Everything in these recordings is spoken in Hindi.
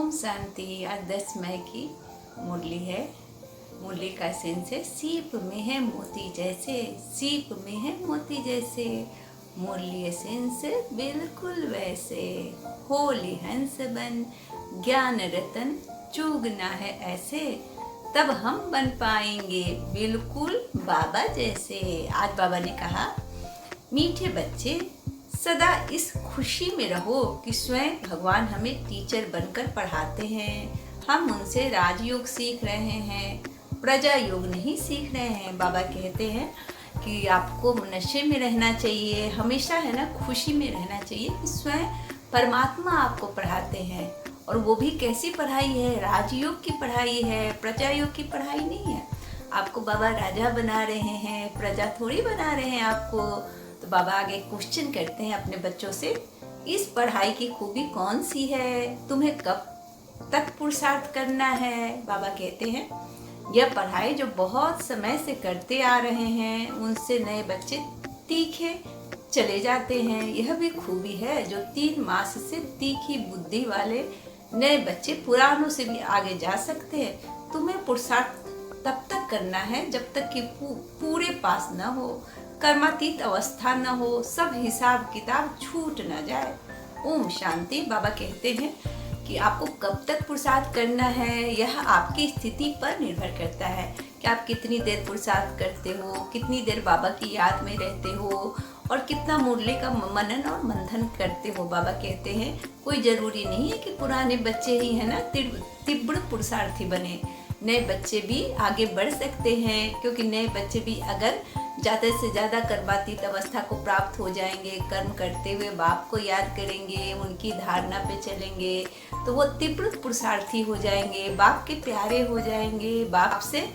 ओम शांति। आज 10 मई की मुरली है। मुरली का सेंस है, सीप में है मोती जैसे, सीप में है मोती जैसे। मुरली सेंस है बिल्कुल वैसे, होली हंस बन ज्ञान रतन चूगना है ऐसे, तब हम बन पाएंगे बिल्कुल बाबा जैसे। आज बाबा ने कहा, मीठे बच्चे सदा इस खुशी में रहो कि स्वयं भगवान हमें टीचर बनकर पढ़ाते हैं। हम उनसे राजयोग सीख रहे हैं, प्रजा योग नहीं सीख रहे हैं। बाबा कहते हैं कि आपको नशे में रहना चाहिए, हमेशा है ना खुशी में रहना चाहिए कि स्वयं परमात्मा आपको पढ़ाते हैं। और वो भी कैसी पढ़ाई है? राजयोग की पढ़ाई है, प्रजा योग की पढ़ाई नहीं है। आपको बाबा राजा बना रहे हैं, प्रजा थोड़ी बना रहे हैं आपको। तो बाबा आगे क्वेश्चन करते हैं अपने बच्चों से, इस पढ़ाई की खूबी कौन सी है? तुम्हें कब तक पुरुषार्थ करना है? बाबा कहते हैं, यह पढ़ाई जो बहुत समय से करते आ रहे हैं उनसे नए बच्चे तीखे चले जाते हैं। यह भी खूबी है जो 3 मास से तीखी बुद्धि वाले नए बच्चे पुरानों से भी आगे जा सकते हैं। तुम्हें पुरुषार्थ तब तक करना है जब तक कि पूरे पास न हो, कर्मातीत अवस्था न हो, सब हिसाब किताब छूट न जाए। ओम शांति। बाबा कहते हैं कि आपको कब तक पुरुषार्थ करना है यह आपकी स्थिति पर निर्भर करता है कि आप कितनी देर पुरुषार्थ करते हो, कितनी देर बाबा की याद में रहते हो और कितना मुरली का मनन और मंथन करते हो। बाबा कहते हैं कोई जरूरी नहीं है कि पुराने बच्चे ही है ना तीव्र पुरुषार्थी बने, नए बच्चे भी आगे बढ़ सकते हैं। क्योंकि नए बच्चे भी अगर ज़्यादा से ज़्यादा कर्मातीत अवस्था को प्राप्त हो जाएंगे, कर्म करते हुए बाप को याद करेंगे, उनकी धारणा पे चलेंगे, तो वो तीव्र पुरुषार्थी हो जाएंगे, बाप के प्यारे हो जाएंगे, बाप से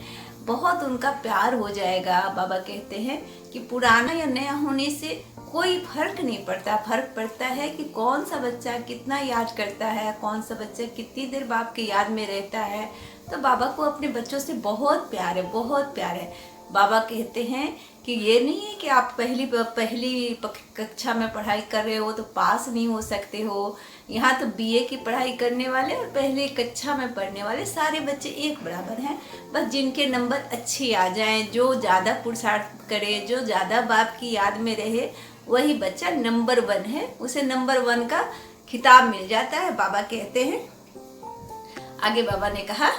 बहुत उनका प्यार हो जाएगा। बाबा कहते हैं कि पुराना या नया होने से कोई फर्क नहीं पड़ता। फर्क पड़ता है कि कौन सा बच्चा कितना याद करता है, कौन सा बच्चा कितनी देर बाप के याद में रहता है। तो बाबा को अपने बच्चों से बहुत प्यार है, बहुत प्यार है। बाबा कहते हैं कि ये नहीं है कि आप पहली कक्षा में पढ़ाई कर रहे हो तो पास नहीं हो सकते हो। यहाँ तो बीए की पढ़ाई करने वाले और पहली कक्षा में पढ़ने वाले सारे बच्चे एक बराबर हैं। बस जिनके नंबर अच्छे आ जाएं, जो ज़्यादा पुरुषार्थ करे, जो ज़्यादा बाप की याद में रहे, वही बच्चा नंबर 1 है, उसे नंबर 1 का खिताब मिल जाता है। बाबा कहते हैं आगे, बाबा ने कहा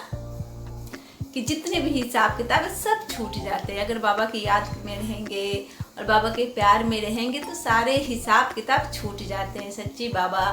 कि जितने भी हिसाब किताब सब छूट जाते हैं। अगर बाबा की याद में रहेंगे और बाबा के प्यार में रहेंगे तो सारे हिसाब किताब छूट जाते हैं। सच्ची बाबा,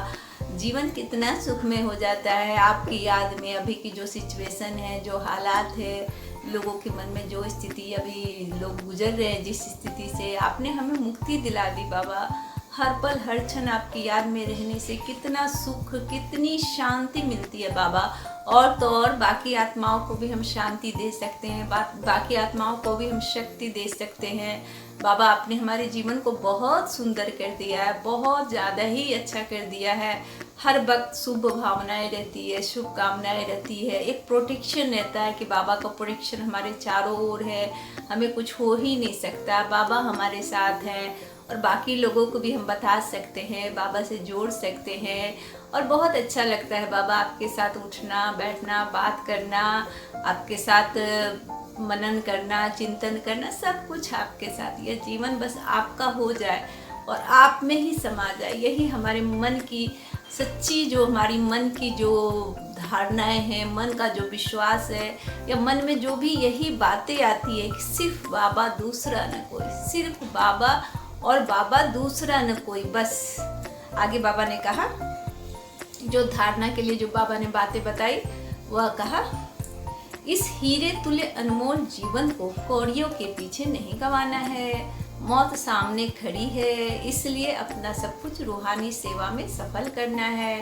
जीवन कितना सुखमय हो जाता है आपकी याद में। अभी की जो सिचुएशन है, जो हालात है, लोगों के मन में जो स्थिति अभी लोग गुजर रहे हैं, जिस स्थिति से आपने हमें मुक्ति दिला दी बाबा। हर पल हर क्षण आपकी याद में रहने से कितना सुख, कितनी शांति मिलती है बाबा। और तो और बाकी आत्माओं को भी हम शांति दे सकते हैं, बाकी आत्माओं को भी हम शक्ति दे सकते हैं। बाबा आपने हमारे जीवन को बहुत सुंदर कर दिया है, बहुत ज़्यादा ही अच्छा कर दिया है। हर वक्त शुभ भावनाएं रहती है, शुभकामनाएं रहती है, एक प्रोटेक्शन रहता है कि बाबा का प्रोटेक्शन हमारे चारों ओर है, हमें कुछ हो ही नहीं सकता, बाबा हमारे साथ हैं। और बाकी लोगों को भी हम बता सकते हैं, बाबा से जोड़ सकते हैं। और बहुत अच्छा लगता है बाबा आपके साथ उठना बैठना, बात करना, आपके साथ मनन करना, चिंतन करना, सब कुछ आपके साथ। यह जीवन बस आपका हो जाए और आप में ही समा जाए। यही हमारे मन की सच्ची, जो हमारी मन की जो धारणाएं हैं, मन का जो विश्वास है, या मन में जो भी यही बातें आती है कि सिर्फ बाबा, दूसरा न कोई, सिर्फ बाबा और बाबा, दूसरा न कोई, बस। आगे बाबा ने कहा, जो धारणा के लिए जो बाबा ने बातें बताई, वह कहा, इस हीरे तुल्य अनमोल जीवन को कौड़ियों के पीछे नहीं गंवाना है। मौत सामने खड़ी है, इसलिए अपना सब कुछ रूहानी सेवा में सफल करना है।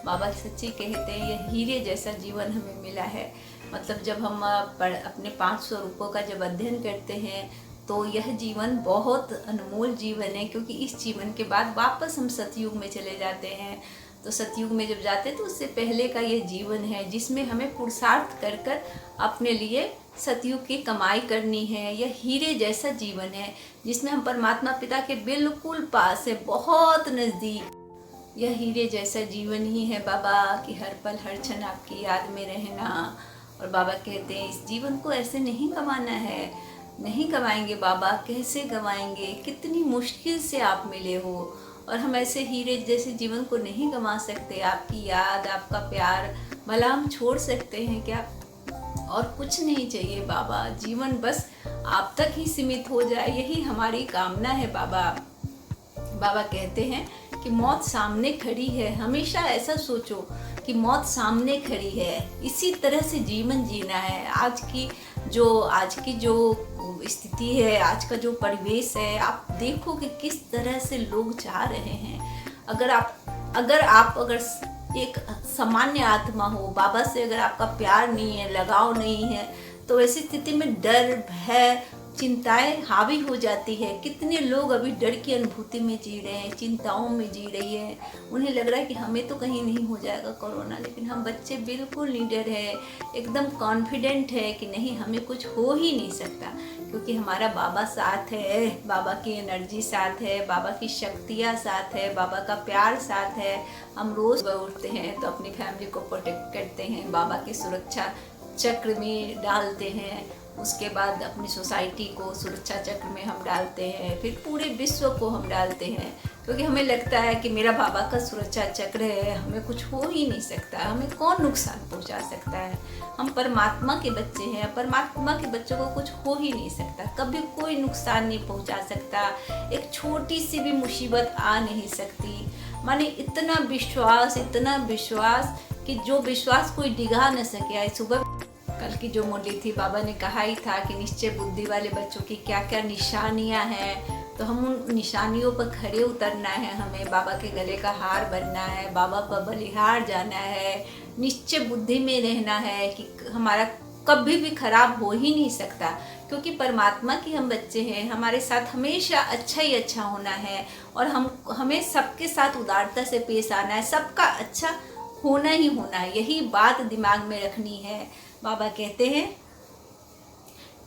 बाबा सच्ची कहते हैं, यह हीरे जैसा जीवन हमें मिला है। मतलब जब हम अपने 5 स्वरूपों का जब अध्ययन करते हैं तो यह जीवन बहुत अनमोल जीवन है। क्योंकि इस जीवन के बाद वापस हम सतयुग में चले जाते हैं। तो सतयुग में जब जाते हैं तो उससे पहले का ये जीवन है जिसमें हमें पुरुषार्थ कर कर अपने लिए सतयुग की कमाई करनी है। यह हीरे जैसा जीवन है जिसमें हम परमात्मा पिता के बिल्कुल पास है, बहुत नज़दीक। यह हीरे जैसा जीवन ही है बाबा कि हर पल हर क्षण आपकी याद में रहना। और बाबा कहते हैं इस जीवन को ऐसे नहीं गंवाना है, नहीं गंवाएंगे बाबा, कैसे गंवाएंगे, कितनी मुश्किल से आप मिले हो और हम ऐसे हीरे जैसे जीवन को नहीं गंवा सकते। आपकी याद, आपका प्यार भला हम छोड़ सकते हैं क्या? और कुछ नहीं चाहिए बाबा, जीवन बस आप तक ही सीमित हो जाए, यही हमारी कामना है बाबा। बाबा कहते हैं कि मौत सामने खड़ी है, हमेशा ऐसा सोचो कि मौत सामने खड़ी है, इसी तरह से जीवन जीना है। आज की जो स्थिति है, आज का जो परिवेश है, आप देखो कि किस तरह से लोग जा रहे हैं। अगर एक सामान्य आत्मा हो, बाबा से अगर आपका प्यार नहीं है, लगाव नहीं है, तो ऐसी स्थिति में डर, भय, चिंताएं हावी हो जाती है। कितने लोग अभी डर की अनुभूति में जी रहे हैं, चिंताओं में जी रही है। उन्हें लग रहा है कि हमें तो कहीं नहीं हो जाएगा कोरोना, लेकिन हम बच्चे बिल्कुल निडर है, एकदम कॉन्फिडेंट है कि नहीं, हमें कुछ हो ही नहीं सकता, क्योंकि हमारा बाबा साथ है, बाबा की एनर्जी साथ है, बाबा की शक्तियाँ साथ है, बाबा का प्यार साथ है। हम रोज़ उठते हैं तो अपनी फैमिली को प्रोटेक्ट करते हैं, बाबा की सुरक्षा चक्र में डालते हैं, उसके बाद अपनी सोसाइटी को सुरक्षा चक्र में हम डालते हैं, फिर पूरे विश्व को हम डालते हैं, क्योंकि हमें लगता है कि मेरा बाबा का सुरक्षा चक्र है, हमें कुछ हो ही नहीं सकता, हमें कौन नुकसान पहुंचा सकता है। हम परमात्मा के बच्चे हैं, परमात्मा के बच्चों को कुछ हो ही नहीं सकता, कभी कोई नुकसान नहीं पहुंचा सकता, एक छोटी सी भी मुसीबत आ नहीं सकती। माने इतना विश्वास कि जो विश्वास कोई डिगा न सके। आज सुबह कल की जो मुरली थी, बाबा ने कहा ही था कि निश्चय बुद्धि वाले बच्चों की क्या क्या निशानियां हैं, तो हम उन निशानियों पर खड़े उतरना है, हमें बाबा के गले का हार बनना है, बाबा पर बलिहार जाना है, निश्चय बुद्धि में रहना है कि हमारा कभी भी खराब हो ही नहीं सकता, क्योंकि परमात्मा की हम बच्चे हैं, हमारे साथ हमेशा अच्छा ही अच्छा होना है और हमें सबके साथ उदारता से पेश आना है, सबका अच्छा होना ही होना है, यही बात दिमाग में रखनी है। बाबा कहते हैं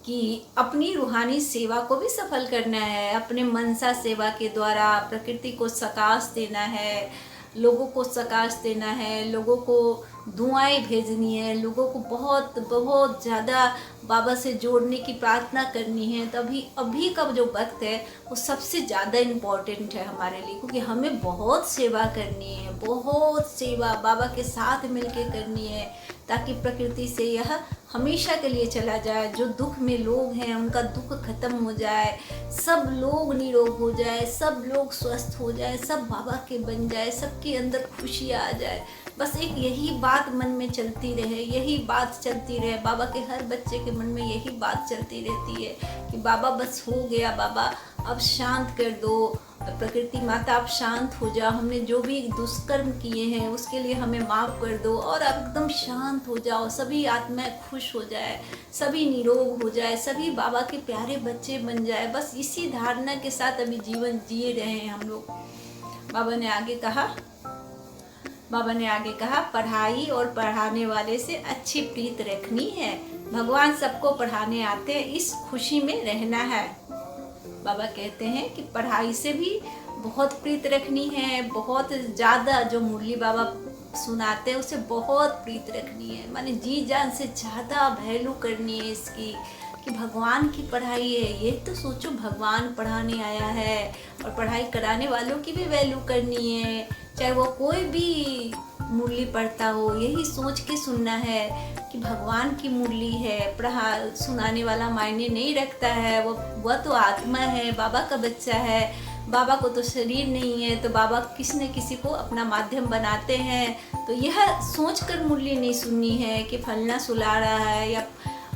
कि अपनी रूहानी सेवा को भी सफल करना है, अपने मनसा सेवा के द्वारा प्रकृति को सकाश देना है, लोगों को सकाश देना है, लोगों को दुआएं भेजनी है, लोगों को बहुत बहुत ज़्यादा बाबा से जोड़ने की प्रार्थना करनी है। तभी अभी का जो वक्त है वो सबसे ज़्यादा इम्पोर्टेंट है हमारे लिए, क्योंकि हमें बहुत सेवा करनी है, बहुत सेवा बाबा के साथ मिलके करनी है, ताकि प्रकृति से यह हमेशा के लिए चला जाए। जो दुख में लोग हैं उनका दुख खत्म हो जाए, सब लोग निरोग हो जाए, सब लोग स्वस्थ हो जाए, सब बाबा के बन जाए, सबके अंदर खुशियाँ आ जाए। बस एक यही बात मन में चलती रहे, यही बात चलती रहे, बाबा के हर बच्चे के मन में यही बात चलती रहती है कि बाबा बस हो गया, बाबा अब शांत कर दो, प्रकृति माता आप शांत हो जाओ, हमने जो भी दुष्कर्म किए हैं उसके लिए हमें माफ़ कर दो और अब एकदम शांत हो जाओ, सभी आत्माएं खुश हो जाए, सभी निरोग हो जाए, सभी बाबा के प्यारे बच्चे बन जाए। बस इसी धारणा के साथ अभी जीवन जिए रहे हैं हम लोग। बाबा ने आगे कहा पढ़ाई और पढ़ाने वाले से अच्छी प्रीत रखनी है, भगवान सबको पढ़ाने आते हैं, इस खुशी में रहना है। बाबा कहते हैं कि पढ़ाई से भी बहुत प्रीत रखनी है, बहुत ज़्यादा जो मुरली बाबा सुनाते हैं उसे बहुत प्रीत रखनी है, माने जी जान से ज़्यादा वैल्यू करनी है इसकी, कि भगवान की पढ़ाई है, ये तो सोचो भगवान पढ़ाने आया है और पढ़ाई कराने वालों की भी वैल्यू करनी है, चाहे वो कोई भी मुरली पढ़ता हो, यही सोच के सुनना है कि भगवान की मुरली है, सुनाने वाला मायने नहीं रखता है, वह तो आत्मा है, बाबा का बच्चा है, बाबा को तो शरीर नहीं है, तो बाबा किसी न किसी को अपना माध्यम बनाते हैं। तो यह सोचकर मुरली नहीं सुननी है कि फलना सुला रहा है या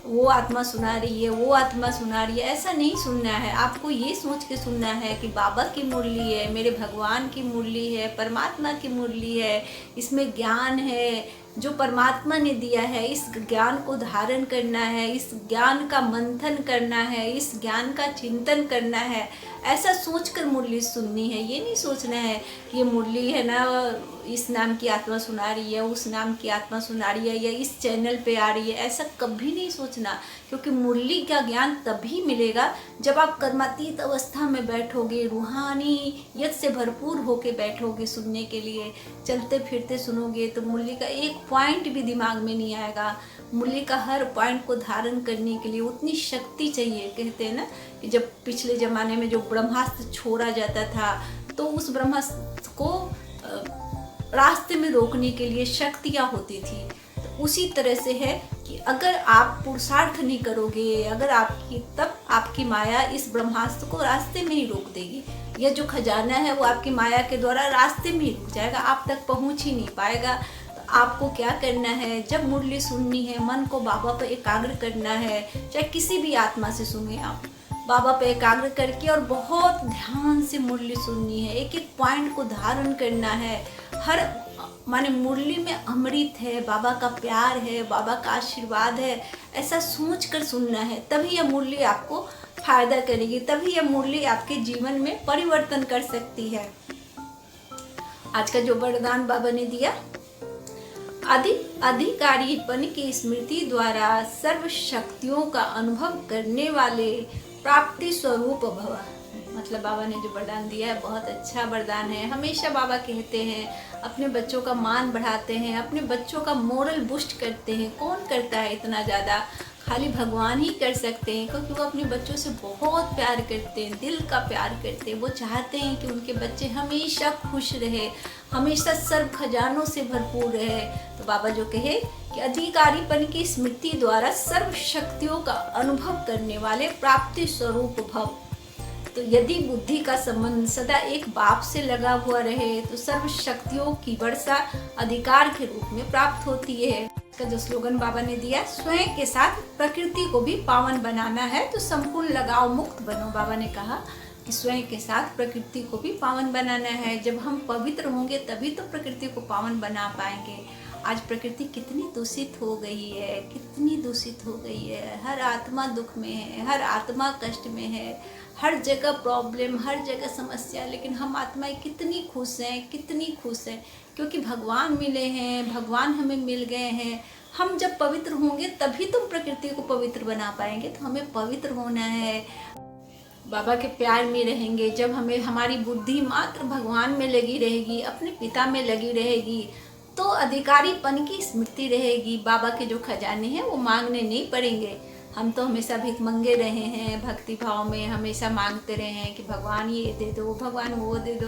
वो आत्मा सुना रही है, वो आत्मा सुना रही है, ऐसा नहीं सुनना है। आपको ये सोच के सुनना है कि बाबा की मुरली है, मेरे भगवान की मुरली है, परमात्मा की मुरली है, इसमें ज्ञान है, जो परमात्मा ने दिया है, इस ज्ञान को धारण करना है, इस ज्ञान का मंथन करना है, इस ज्ञान का चिंतन करना है, ऐसा सोचकर मुरली सुननी है। ये नहीं सोचना है कि ये मुरली है ना, इस नाम की आत्मा सुना रही है, उस नाम की आत्मा सुना रही है, या इस चैनल पे आ रही है, ऐसा कभी नहीं सोचना। क्योंकि मुरली का ज्ञान तभी मिलेगा जब आप कर्मातीत अवस्था में बैठोगे, रूहानियत से भरपूर होके बैठोगे सुनने के लिए, चलते फिरते सुनोगे तो मुरली का एक पॉइंट भी दिमाग में नहीं आएगा। मुरली का हर पॉइंट को धारण करने के लिए उतनी शक्ति चाहिए। कहते हैं ना कि जब पिछले ज़माने में जो ब्रह्मास्त्र छोड़ा जाता था, तो उस ब्रह्मास्त्र को रास्ते में रोकने के लिए शक्तियाँ होती थी। तो उसी तरह से है कि अगर आप पुरुषार्थ नहीं करोगे, अगर तब आपकी माया इस ब्रह्मास्त्र को रास्ते में ही रोक देगी। यह जो खजाना है वो आपकी माया के द्वारा रास्ते में ही रुक जाएगा, आप तक पहुंच ही नहीं पाएगा। तो आपको क्या करना है, जब मुरली सुननी है, मन को बाबा पर एकाग्र करना है। चाहे किसी भी आत्मा से सुने आप, बाबा पे एकाग्र करके और बहुत ध्यान से मुरली सुननी है। एक एक पॉइंट को धारण करना है। हर माने मुरली में अमृत है, बाबा का प्यार है, बाबा का आशीर्वाद है, ऐसा सोच कर सुनना है। तभी यह मुरली आपको फायदा करेगी, तभी यह मुरली आपके जीवन में परिवर्तन कर सकती है। आज का जो वरदान बाबा ने दिया, अधिकारीपन की स्मृति द्वारा सर्व शक्तियों का अनुभव करने वाले प्राप्ति स्वरूप भव। मतलब बाबा ने जो वरदान दिया है बहुत अच्छा वरदान है। हमेशा बाबा कहते हैं अपने बच्चों का मान बढ़ाते हैं, अपने बच्चों का मोरल बूस्ट करते हैं। कौन करता है इतना ज़्यादा? खाली भगवान ही कर सकते हैं, क्योंकि वो अपने बच्चों से बहुत प्यार करते हैं, दिल का प्यार करते हैं। वो चाहते हैं कि उनके बच्चे हमेशा खुश रहे, हमेशा सर्व खजानों से भरपूर रहे। तो बाबा जो कहे कि अधिकारीपन की स्मृति द्वारा सर्व शक्तियों का अनुभव करने वाले प्राप्ति स्वरूप भव। तो यदि बुद्धि का संबंध सदा एक बाप से लगा हुआ रहे तो सर्व शक्तियों की वर्षा अधिकार के रूप में प्राप्त होती है। का जो स्लोगन बाबा ने दिया, स्वयं के साथ प्रकृति को भी पावन बनाना है तो संपूर्ण लगाव मुक्त बनो। बाबा ने कहा कि स्वयं के साथ प्रकृति को भी पावन बनाना है। जब हम पवित्र होंगे तभी तो प्रकृति को पावन बना पाएंगे। आज प्रकृति कितनी दूषित हो गई है, कितनी दूषित हो गई है। हर आत्मा दुख में है, हर आत्मा कष्ट में है, हर जगह प्रॉब्लम, हर जगह समस्या। लेकिन हम आत्माएं कितनी खुश हैं, कितनी खुश हैं, क्योंकि भगवान मिले हैं, भगवान हमें मिल गए हैं। हम जब पवित्र होंगे तभी तुम प्रकृति को पवित्र बना पाएंगे। तो हमें पवित्र होना है, बाबा के प्यार में रहेंगे। जब हमारी बुद्धि मात्र भगवान में लगी रहेगी, अपने पिता में लगी रहेगी, तो अधिकारीपन की स्मृति रहेगी। बाबा के जो खजाने हैं वो मांगने नहीं पड़ेंगे। हम तो हमेशा भीख मंगे रहे हैं, भक्ति भाव में हमेशा मांगते रहे हैं कि भगवान ये दे दो, भगवान वो दे दो,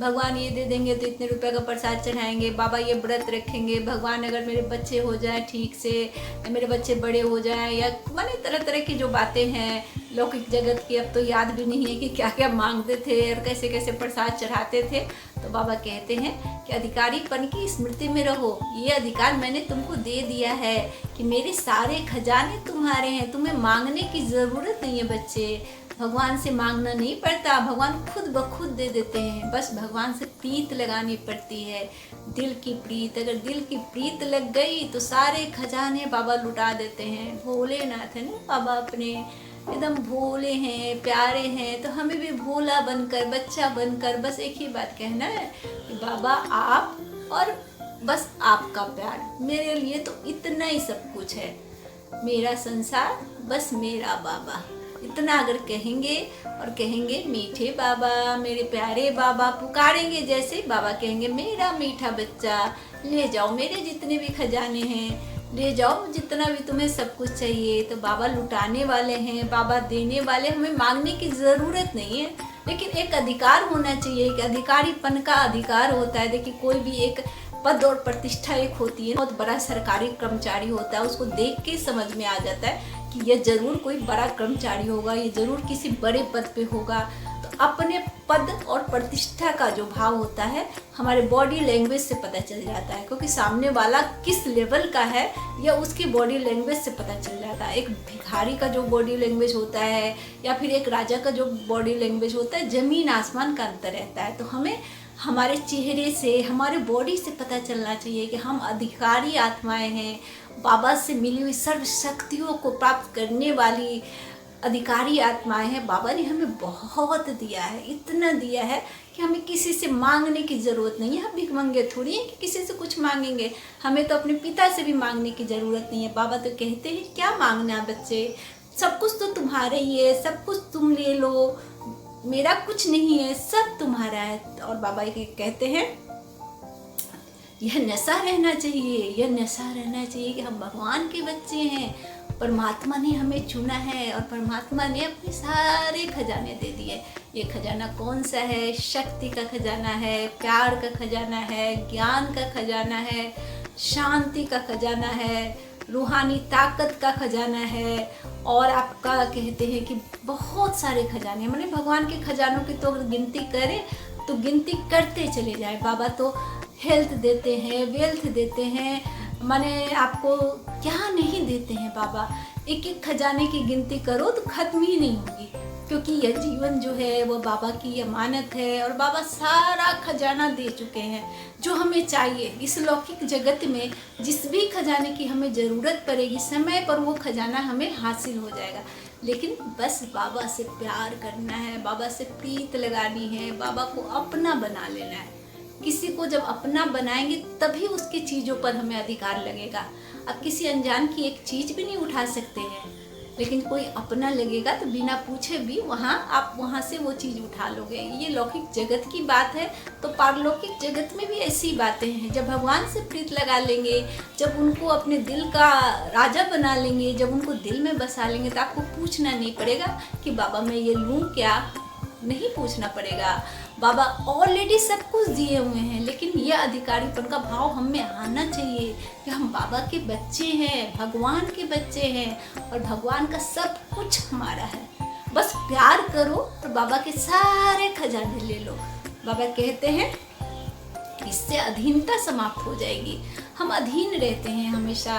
भगवान ये दे देंगे तो इतने रुपए का प्रसाद चढ़ाएंगे, बाबा ये व्रत रखेंगे, भगवान अगर मेरे बच्चे हो जाए ठीक से, या मेरे बच्चे बड़े हो जाए, या माने तरह तरह की जो बातें हैं लौकिक जगत की, अब तो याद भी नहीं है कि क्या क्या मांगते थे और कैसे कैसे प्रसाद चढ़ाते थे। तो बाबा कहते हैं कि अधिकारीपन की स्मृति में रहो। ये अधिकार मैंने तुमको दे दिया है कि मेरे सारे खजाने तुम्हारे हैं, तुम्हें मांगने की ज़रूरत नहीं है बच्चे। भगवान से मांगना नहीं पड़ता, भगवान खुद ब खुद दे देते हैं। बस भगवान से प्रीत लगानी पड़ती है, दिल की प्रीत। अगर दिल की प्रीत लग गई तो सारे खजाने बाबा लुटा देते हैं। भोलेनाथ है ना बाबा, अपने एकदम भोले हैं, प्यारे हैं। तो हमें भी भोला बनकर, बच्चा बनकर बस एक ही बात कहना है कि बाबा आप और बस आपका प्यार, मेरे लिए तो इतना ही सब कुछ है। मेरा संसार बस मेरा बाबा, इतना अगर कहेंगे और कहेंगे मीठे बाबा, मेरे प्यारे बाबा, पुकारेंगे जैसे, बाबा कहेंगे मेरा मीठा बच्चा ले जाओ, मेरे जितने भी खजाने हैं ले जाओ, जितना भी तुम्हें सब कुछ चाहिए। तो बाबा लुटाने वाले हैं, बाबा देने वाले, हमें मांगने की ज़रूरत नहीं है। लेकिन एक अधिकार होना चाहिए कि अधिकारीपन का अधिकार होता है। देखिए कोई भी एक पद और प्रतिष्ठा एक होती है, बहुत बड़ा सरकारी कर्मचारी होता है, उसको देख के समझ में आ जाता है कि ये जरूर कोई बड़ा कर्मचारी होगा, ये जरूर किसी बड़े पद पे होगा। तो अपने पद और प्रतिष्ठा का जो भाव होता है हमारे बॉडी लैंग्वेज से पता चल जाता है, क्योंकि सामने वाला किस लेवल का है या उसकी बॉडी लैंग्वेज से पता चल जाता है। एक भिखारी का जो बॉडी लैंग्वेज होता है या फिर एक राजा का जो बॉडी लैंग्वेज होता है, ज़मीन आसमान का अंतर रहता है। तो हमें हमारे चेहरे से, हमारे बॉडी से पता चलना चाहिए कि हम अधिकारी आत्माएं हैं, बाबा से मिली हुई सर्व शक्तियों को प्राप्त करने वाली अधिकारी आत्माएं हैं। बाबा ने हमें बहुत दिया है, इतना दिया है कि हमें किसी से मांगने की ज़रूरत नहीं है। हम भिखमंगे थोड़ी हैं कि किसी से कुछ मांगेंगे। हमें तो अपने पिता से भी मांगने की ज़रूरत नहीं है। बाबा तो कहते हैं क्या मांगना बच्चे, सब कुछ तो तुम्हारे ही है, सब कुछ तुम ले लो, मेरा कुछ नहीं है, सब तुम्हारा है। और बाबा ये कहते हैं यह नशा रहना चाहिए, यह नशा रहना चाहिए कि हम भगवान के बच्चे हैं, परमात्मा ने हमें चुना है और परमात्मा ने अपने सारे खजाने दे दिए। ये खजाना कौन सा है? शक्ति का खजाना है, प्यार का खजाना है, ज्ञान का खजाना है, शांति का खजाना है, रूहानी ताकत का खजाना है। और आपका कहते हैं कि बहुत सारे खजाने, मैंने भगवान के खजानों की तो अगर गिनती करें तो गिनती करते चले जाए। बाबा तो हेल्थ देते हैं, वेल्थ देते हैं, माने आपको क्या नहीं देते हैं बाबा। एक एक खजाने की गिनती करो तो खत्म ही नहीं होगी, क्योंकि यह जीवन जो है वो बाबा की अमानत है और बाबा सारा खजाना दे चुके हैं जो हमें चाहिए। इस लौकिक जगत में जिस भी खजाने की हमें ज़रूरत पड़ेगी, समय पर वो खजाना हमें हासिल हो जाएगा। लेकिन बस बाबा से प्यार करना है, बाबा से प्रीत लगानी है, बाबा को अपना बना लेना है। किसी को जब अपना बनाएंगे तभी उसकी चीज़ों पर हमें अधिकार लगेगा। अब किसी अनजान की एक चीज़ भी नहीं उठा सकते हैं, लेकिन कोई अपना लगेगा तो बिना पूछे भी आप वहाँ से वो चीज़ उठा लोगे। ये लौकिक जगत की बात है, तो पारलौकिक जगत में भी ऐसी बातें हैं। जब भगवान से प्रीत लगा लेंगे, जब उनको अपने दिल का राजा बना लेंगे, जब उनको दिल में बसा लेंगे, तो आपको पूछना नहीं पड़ेगा कि बाबा मैं ये लूँ क्या, नहीं पूछना पड़ेगा। बाबा ऑलरेडी सब कुछ दिए हुए हैं, लेकिन यह अधिकारीपन का भाव हम में आना चाहिए कि हम बाबा के बच्चे हैं, भगवान के बच्चे हैं और भगवान का सब कुछ हमारा है। बस प्यार करो और बाबा के सारे खजाने ले लो। बाबा कहते हैं इससे अधीनता समाप्त हो जाएगी। हम अधीन रहते हैं हमेशा,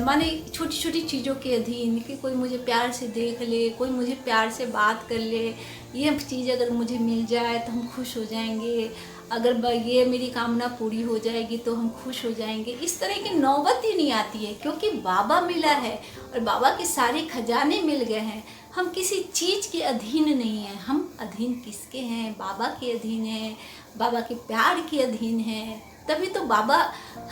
माने छोटी छोटी चीज़ों के अधीन, कि कोई मुझे प्यार से देख ले, कोई मुझे प्यार से बात कर ले, ये चीज़ अगर मुझे मिल जाए तो हम खुश हो जाएंगे, अगर ये मेरी कामना पूरी हो जाएगी तो हम खुश हो जाएंगे। इस तरह की नौबत ही नहीं आती है, क्योंकि बाबा मिला है और बाबा के सारे खजाने मिल गए हैं। हम किसी चीज़ के अधीन नहीं हैं। हम अधीन किसके हैं? बाबा के अधीन हैं, बाबा के प्यार के अधीन हैं। तभी तो बाबा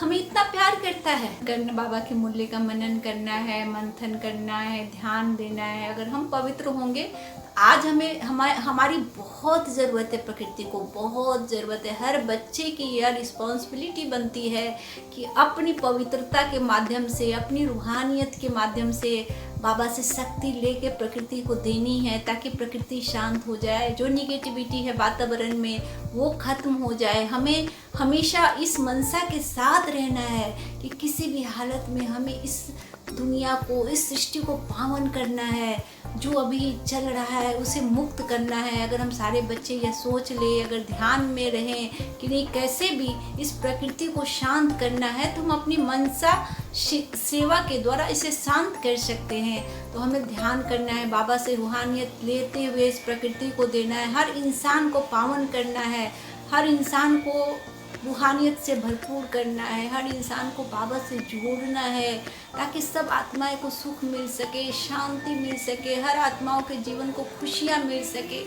हमें इतना प्यार करता है। करना बाबा के मूल्य का मनन करना है, मंथन करना है, ध्यान देना है। अगर हम पवित्र होंगे, आज हमारी बहुत ज़रूरत है, प्रकृति को बहुत ज़रूरत है। हर बच्चे की यह रिस्पॉन्सिबिलिटी बनती है कि अपनी पवित्रता के माध्यम से, अपनी रूहानियत के माध्यम से बाबा से शक्ति लेके प्रकृति को देनी है, ताकि प्रकृति शांत हो जाए। जो निगेटिविटी है वातावरण में वो खत्म हो जाए। हमें हमेशा इस मनसा के साथ रहना है कि किसी भी हालत में हमें इस दुनिया को, इस सृष्टि को पावन करना है। जो अभी चल रहा है उसे मुक्त करना है। अगर हम सारे बच्चे यह सोच ले, अगर ध्यान में रहें कि नहीं कैसे भी इस प्रकृति को शांत करना है, तो हम अपनी मनसा सेवा के द्वारा इसे शांत कर सकते हैं। तो हमें ध्यान करना है, बाबा से रूहानियत लेते हुए इस प्रकृति को देना है, हर इंसान को पावन करना है, हर इंसान को रूहानियत से भरपूर करना है, हर इंसान को बाबा से जोड़ना है, ताकि सब आत्माएं को सुख मिल सके, शांति मिल सके, हर आत्माओं के जीवन को खुशियाँ मिल सके।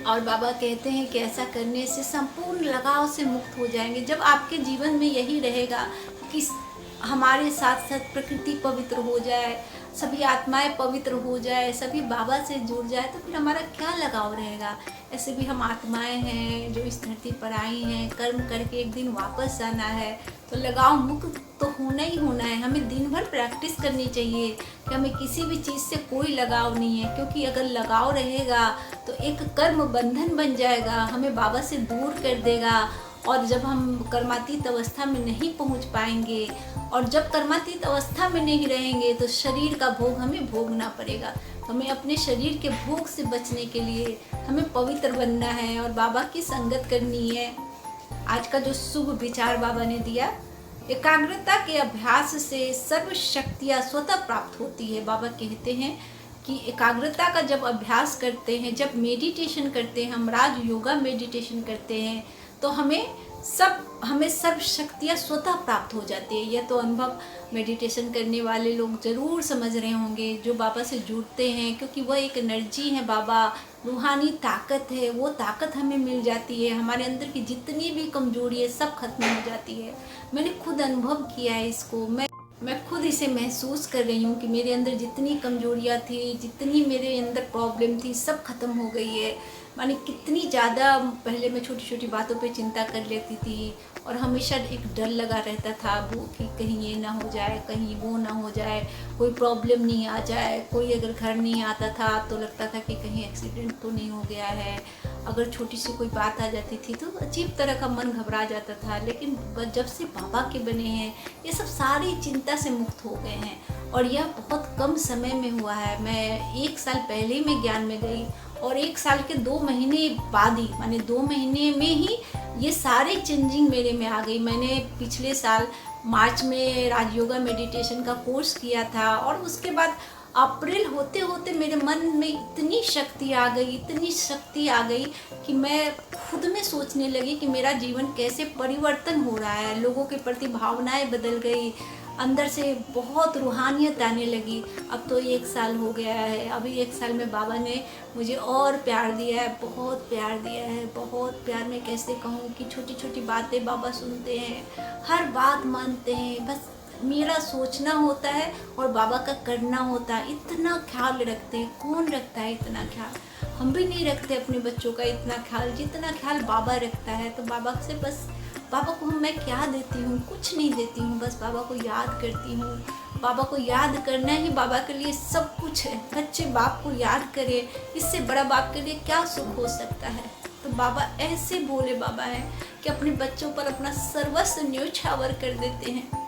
और बाबा कहते हैं कि ऐसा करने से संपूर्ण लगाव से मुक्त हो जाएंगे। जब आपके जीवन में यही रहेगा कि हमारे साथ साथ प्रकृति पवित्र हो जाए, सभी आत्माएं पवित्र हो जाए, सभी बाबा से जुड़ जाए, तो फिर हमारा क्या लगाव रहेगा। ऐसे भी हम आत्माएं हैं जो इस धरती पर आई हैं, कर्म करके एक दिन वापस आना है, तो लगाव मुक्त तो होना ही होना है। हमें दिन भर प्रैक्टिस करनी चाहिए कि हमें किसी भी चीज़ से कोई लगाव नहीं है, क्योंकि अगर लगाव रहेगा तो एक कर्म बंधन बन जाएगा, हमें बाबा से दूर कर देगा। और जब हम कर्मातीत अवस्था में नहीं पहुंच पाएंगे, और जब कर्मातीत अवस्था में नहीं रहेंगे, तो शरीर का भोग हमें भोगना पड़ेगा। हमें अपने शरीर के भोग से बचने के लिए हमें पवित्र बनना है और बाबा की संगत करनी है। आज का जो शुभ विचार बाबा ने दिया, एकाग्रता के अभ्यास से सर्व शक्तियाँ स्वतः प्राप्त होती है। बाबा कहते हैं कि एकाग्रता का जब अभ्यास करते हैं, जब मेडिटेशन करते हैं, हम राज योगा मेडिटेशन करते हैं, तो हमें सब शक्तियाँ स्वतः प्राप्त हो जाती है। यह तो अनुभव मेडिटेशन करने वाले लोग ज़रूर समझ रहे होंगे, जो बाबा से जुड़ते हैं, क्योंकि वह एक एनर्जी है, बाबा रूहानी ताकत है, वो ताकत हमें मिल जाती है। हमारे अंदर की जितनी भी कमजोरी है सब खत्म हो जाती है। मैंने खुद अनुभव किया है इसको, मैं खुद इसे महसूस कर रही हूँ कि मेरे अंदर जितनी कमजोरियाँ थी, जितनी मेरे अंदर प्रॉब्लम थी, सब खत्म हो गई है। माने कितनी ज़्यादा पहले मैं छोटी छोटी बातों पे चिंता कर लेती थी, और हमेशा एक डर लगा रहता था वो कि कहीं ये ना हो जाए, कहीं वो ना हो जाए, कोई प्रॉब्लम नहीं आ जाए। कोई अगर घर नहीं आता था तो लगता था कि कहीं एक्सीडेंट तो नहीं हो गया है। अगर छोटी सी कोई बात आ जाती थी तो अजीब तरह का मन घबरा जाता था। लेकिन जब से बाबा के बने हैं, ये सब सारी चिंता से मुक्त हो गए हैं, और यह बहुत कम समय में हुआ है। मैं 1 साल पहले ही मैं ज्ञान में गई, और 1 साल के 2 महीने बाद ही, माने 2 महीने में ही ये सारे चेंजिंग मेरे में आ गई। मैंने पिछले साल मार्च में राजयोगा मेडिटेशन का कोर्स किया था, और उसके बाद अप्रैल होते होते मेरे मन में इतनी शक्ति आ गई, इतनी शक्ति आ गई कि मैं खुद में सोचने लगी कि मेरा जीवन कैसे परिवर्तन हो रहा है। लोगों के प्रति भावनाएं बदल गई, अंदर से बहुत रूहानियत आने लगी। अब तो 1 साल हो गया है, अभी 1 साल में बाबा ने मुझे और प्यार दिया है, बहुत प्यार दिया है, बहुत प्यार। मैं कैसे कहूँ कि छोटी छोटी बातें बाबा सुनते हैं, हर बात मानते हैं। बस मेरा सोचना होता है और बाबा का करना होता है। इतना ख्याल रखते हैं, कौन रखता है इतना ख्याल? हम भी नहीं रखते अपने बच्चों का इतना ख्याल जितना ख्याल बाबा रखता है। तो बाबा से बस, बाबा को मैं क्या देती हूँ? कुछ नहीं देती हूँ, बस बाबा को याद करती हूँ। बाबा को याद करना ही बाबा के लिए सब कुछ है। बच्चे बाप को याद करे, इससे बड़ा बाप के लिए क्या सुख हो सकता है? तो बाबा ऐसे भोले बाबा हैं कि अपने बच्चों पर अपना सर्वस्व न्योछावर कर देते हैं।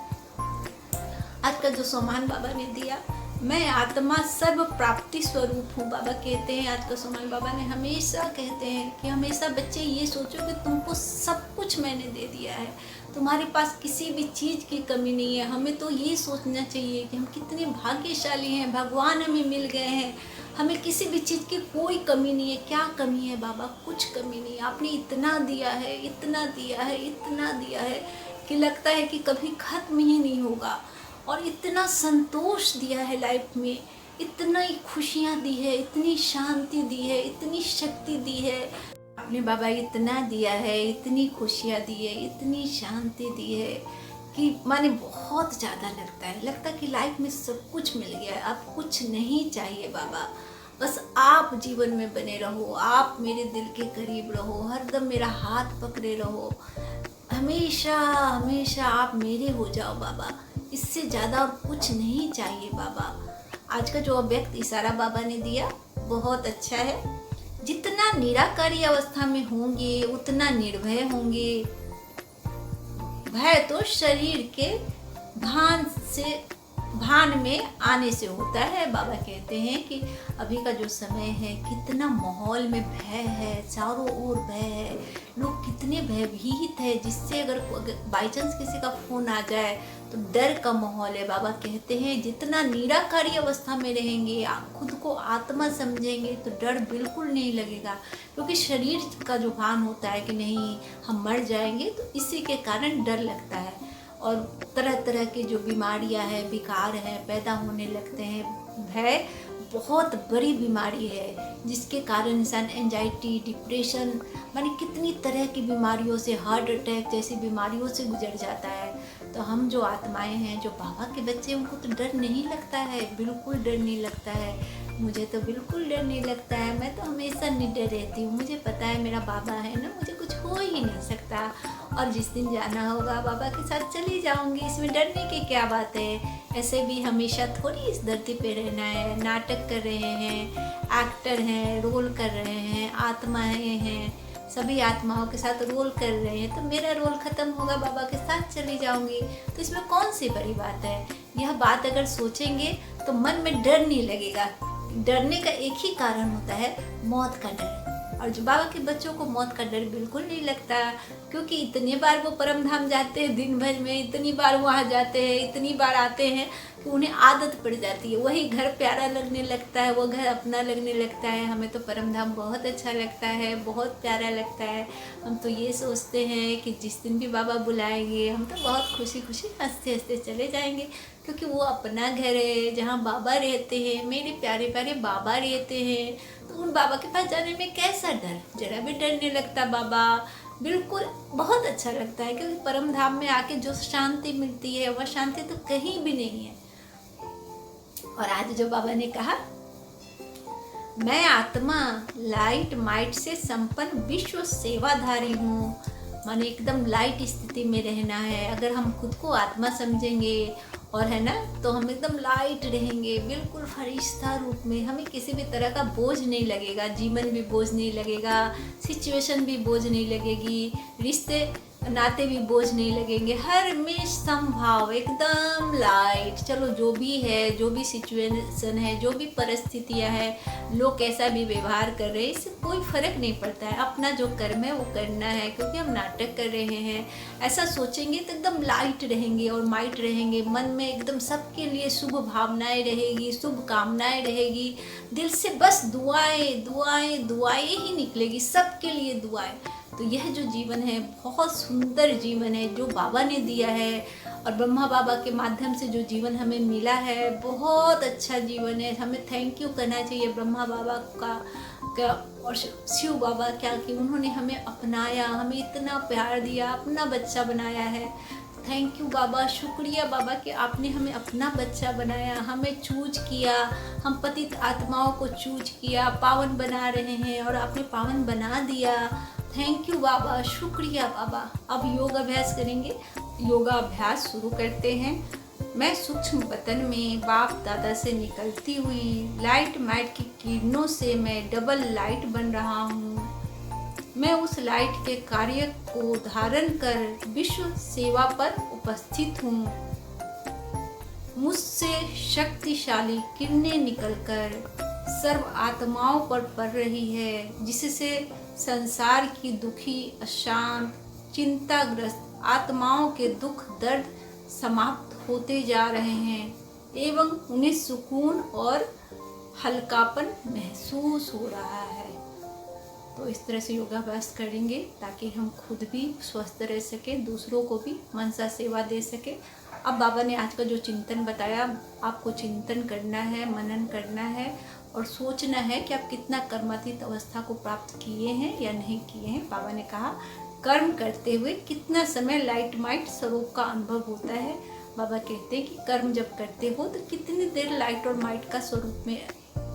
आज का जो सम्मान बाबा ने दिया, मैं आत्मा सर्व प्राप्ति स्वरूप हूँ, बाबा कहते हैं। आज का सम्मान बाबा ने हमेशा कहते हैं कि हमेशा बच्चे ये सोचो कि तुमको सब कुछ मैंने दे दिया है, तुम्हारे पास किसी भी चीज़ की कमी नहीं है। हमें तो ये सोचना चाहिए कि हम कितने भाग्यशाली हैं, भगवान हमें मिल गए हैं, हमें किसी भी चीज़ की कोई कमी नहीं है। क्या कमी है बाबा? कुछ कमी नहीं। आपने इतना दिया है, इतना दिया है, इतना दिया है कि लगता है कि कभी खत्म ही नहीं होगा। और इतना संतोष दिया है लाइफ में, इतना ही खुशियाँ दी है, इतनी शांति दी है, इतनी शक्ति दी है। आपने बाबा इतना दिया है, इतनी खुशियाँ दी है, इतनी शांति दी है कि माने बहुत ज़्यादा लगता है कि लाइफ में सब कुछ मिल गया है, अब कुछ नहीं चाहिए बाबा। बस आप जीवन में बने रहो, आप मेरे दिल के करीब रहो, हरदम मेरा हाथ पकड़े रहो, हमेशा हमेशा आप मेरे हो जाओ बाबा। इससे ज़्यादा और कुछ नहीं चाहिए बाबा। आज का जो अव्यक्त इशारा बाबा ने दिया बहुत अच्छा है। जितना निराकारी अवस्था में होंगे उतना निर्भय होंगे। भय तो शरीर के भान में आने से होता है। बाबा कहते हैं कि अभी का जो समय है, कितना माहौल में भय है, चारों ओर भय है, लोग कितने भयभीत है, जिससे अगर बाई चांस किसी का फोन आ जाए तो डर का माहौल है। बाबा कहते हैं जितना निराकारी अवस्था में रहेंगे, आप खुद को आत्मा समझेंगे तो डर बिल्कुल नहीं लगेगा, क्योंकि शरीर का जो भान होता है कि नहीं हम मर जाएंगे, तो इसी के कारण डर लगता है। और तरह तरह की जो बीमारियां हैं, विकार हैं, पैदा होने लगते हैं। भय बहुत बड़ी बीमारी है जिसके कारण इंसान एंजाइटी, डिप्रेशन, माने कितनी तरह की बीमारियों से, हार्ट अटैक जैसी बीमारियों से गुजर जाता है। तो हम जो आत्माएं हैं, जो बाबा के बच्चे, उनको तो डर नहीं लगता है, बिल्कुल डर नहीं लगता है। मुझे तो बिल्कुल डर नहीं लगता है, मैं तो हमेशा निडर रहती हूँ। मुझे पता है मेरा बाबा है ना, मुझे कुछ हो ही नहीं सकता। और जिस दिन जाना होगा बाबा के साथ चली जाऊँगी, इसमें डरने की क्या बात है। ऐसे भी हमेशा थोड़ी इस धरती पे रहना है। नाटक कर रहे हैं, एक्टर हैं, रोल कर रहे हैं, आत्माएं हैं, सभी आत्माओं के साथ रोल कर रहे हैं। तो मेरा रोल ख़त्म होगा, बाबा के साथ चली जाऊंगी, तो इसमें कौन सी बड़ी बात है। यह बात अगर सोचेंगे तो मन में डर नहीं लगेगा। डरने का एक ही कारण होता है, मौत का डर। और जो बाबा के बच्चों को मौत का डर बिल्कुल नहीं लगता, क्योंकि इतने बार वो परम धाम जाते हैं दिन भर में, इतनी बार वहाँ जाते हैं, इतनी बार आते हैं कि उन्हें आदत पड़ जाती है, वही घर प्यारा लगने लगता है, वो घर अपना लगने लगता है। हमें तो परम धाम बहुत अच्छा लगता है, बहुत प्यारा लगता है। हम तो ये सोचते हैं कि जिस दिन भी बाबा बुलाएंगे हम तो बहुत खुशी खुशी हंसते हंसते चले जाएंगे, क्योंकि वो अपना घर है जहाँ बाबा रहते हैं, मेरे प्यारे प्यारे बाबा रहते हैं। तो उन बाबा के पास जाने में कैसा डर, जरा भी डर नहीं लगता। बाबा बिल्कुल बहुत अच्छा लगता है, क्योंकि परम धाम में आके जो शांति मिलती है वह शांति तो कहीं भी नहीं है। और आज जो बाबा ने कहा, मैं आत्मा लाइट माइट से संपन्न विश्व सेवाधारी हूँ, माने एकदम लाइट स्थिति में रहना है। अगर हम खुद को आत्मा समझेंगे और है ना, तो हम एकदम लाइट रहेंगे, बिल्कुल फरिश्ता रूप में। हमें किसी भी तरह का बोझ नहीं लगेगा, जीवन भी बोझ नहीं लगेगा, सिचुएशन भी बोझ नहीं लगेगी, रिश्ते नाते भी बोझ नहीं लगेंगे। हर में संभाव एकदम लाइट। चलो जो भी है, जो भी सिचुएशन है, जो भी परिस्थितियाँ हैं, लोग कैसा भी व्यवहार कर रहे हैं, इससे कोई फर्क नहीं पड़ता है। अपना जो कर्म है वो करना है, क्योंकि हम नाटक कर रहे हैं। ऐसा सोचेंगे तो एकदम लाइट रहेंगे और माइट रहेंगे। मन में एकदम सबके लिए शुभ भावनाएं रहेगी, शुभ कामनाएं रहेगी। दिल से बस दुआएं दुआएं दुआएं ही निकलेगी, सबके लिए दुआएं। तो यह जो जीवन है बहुत सुंदर जीवन है जो बाबा ने दिया है, और ब्रह्मा बाबा के माध्यम से जो जीवन हमें मिला है बहुत अच्छा जीवन है। हमें थैंक यू करना चाहिए ब्रह्मा बाबा का और शिव बाबा क्या, कि उन्होंने हमें अपनाया, हमें इतना प्यार दिया, अपना बच्चा बनाया है। थैंक यू बाबा, शुक्रिया बाबा कि आपने हमें अपना बच्चा बनाया, हमें चूज किया। हम पतित आत्माओं को चूज किया, पावन बना रहे हैं और आपने पावन बना दिया। थैंक यू बाबा, शुक्रिया बाबा। अब योग अभ्यास करेंगे। योगा अभ्यास शुरू करते हैं। मैं सूक्ष्म बतन में बाप दादा से निकलती हुई लाइट माइट की किरणों से मैं डबल लाइट बन रहा हूँ। मैं उस लाइट के कार्य को धारण कर विश्व सेवा पर उपस्थित हूँ। मुझसे शक्तिशाली किरणें निकलकर सर्व आत्माओं पर पड़ रही है, जिससे संसार की दुखी, अशांत, चिंताग्रस्त आत्माओं के दुख दर्द समाप्त होते जा रहे हैं एवं उन्हें सुकून और हल्कापन महसूस हो रहा है। तो इस तरह से योगाभ्यास करेंगे ताकि हम खुद भी स्वस्थ रह सके, दूसरों को भी मनसा सेवा दे सके। अब बाबा ने आज का जो चिंतन बताया, आपको चिंतन करना है, मनन करना है और सोचना है कि आप कितना कर्मातीत अवस्था को प्राप्त किए हैं या नहीं किए हैं। बाबा ने कहा कर्म करते हुए कितना समय लाइट माइट स्वरूप का अनुभव होता है। बाबा कहते हैं कि कर्म जब करते हो तो कितनी देर लाइट और माइट का स्वरूप में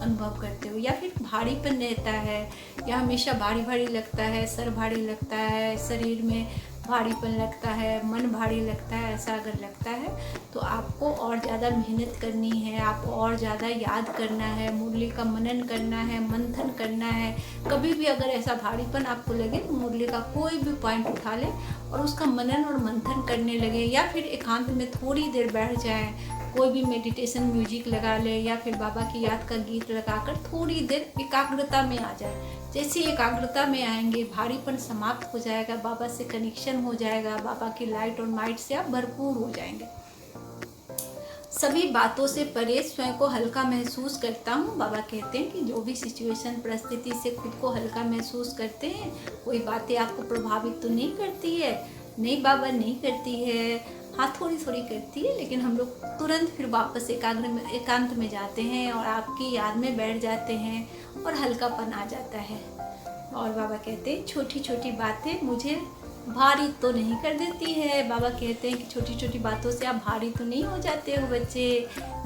अनुभव करते हो, या फिर भारीपन रहता है, या हमेशा भारी भारी लगता है, सर भारी लगता है, शरीर में भारीपन लगता है, मन भारी लगता है। ऐसा अगर लगता है तो आपको और ज़्यादा मेहनत करनी है, आपको और ज़्यादा याद करना है, मुरली का मनन करना है, मंथन करना है। कभी भी अगर ऐसा भारीपन आपको लगे तो मुरली का कोई भी पॉइंट उठा ले और उसका मनन और मंथन करने लगे, या फिर एकांत में थोड़ी देर बैठ जाए, कोई भी मेडिटेशन म्यूजिक लगा ले या फिर बाबा की याद का गीत लगाकर थोड़ी देर एकाग्रता में आ जाए। जैसे एकाग्रता में आएंगे भारीपन समाप्त हो जाएगा, बाबा से कनेक्शन हो जाएगा, बाबा की लाइट और माइट से आप भरपूर हो जाएंगे। सभी बातों से परे स्वयं को हल्का महसूस करता हूँ। बाबा कहते हैं कि जो भी सिचुएशन परिस्थिति से खुद को हल्का महसूस करते हैं, कोई बातें आपको प्रभावित तो नहीं करती है। नहीं बाबा, नहीं करती है, हाँ थोड़ी थोड़ी करती है, लेकिन हम लोग तुरंत फिर वापस एकांत में जाते हैं और आपकी याद में बैठ जाते हैं और हल्कापन आ जाता है। और बाबा कहते हैं छोटी छोटी बातें मुझे भारी तो नहीं कर देती है। बाबा कहते हैं कि छोटी छोटी बातों से आप भारी तो नहीं हो जाते हो बच्चे,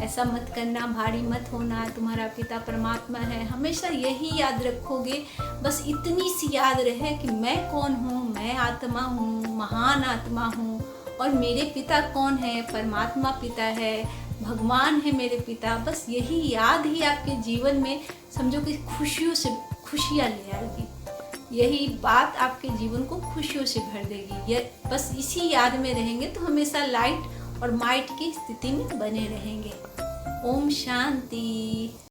ऐसा मत करना, भारी मत होना, तुम्हारा पिता परमात्मा है। हमेशा यही याद रखोगे, बस इतनी सी याद रहे कि मैं कौन हूँ, मैं आत्मा हूँ, महान आत्मा हूँ, और मेरे पिता कौन है, परमात्मा पिता है, भगवान है मेरे पिता। बस यही याद ही आपके जीवन में समझो कि खुशियाँ ले आएगी। यही बात आपके जीवन को खुशियों से भर देगी। ये बस इसी याद में रहेंगे तो हमेशा लाइट और माइट की स्थिति में बने रहेंगे। ओम शांति।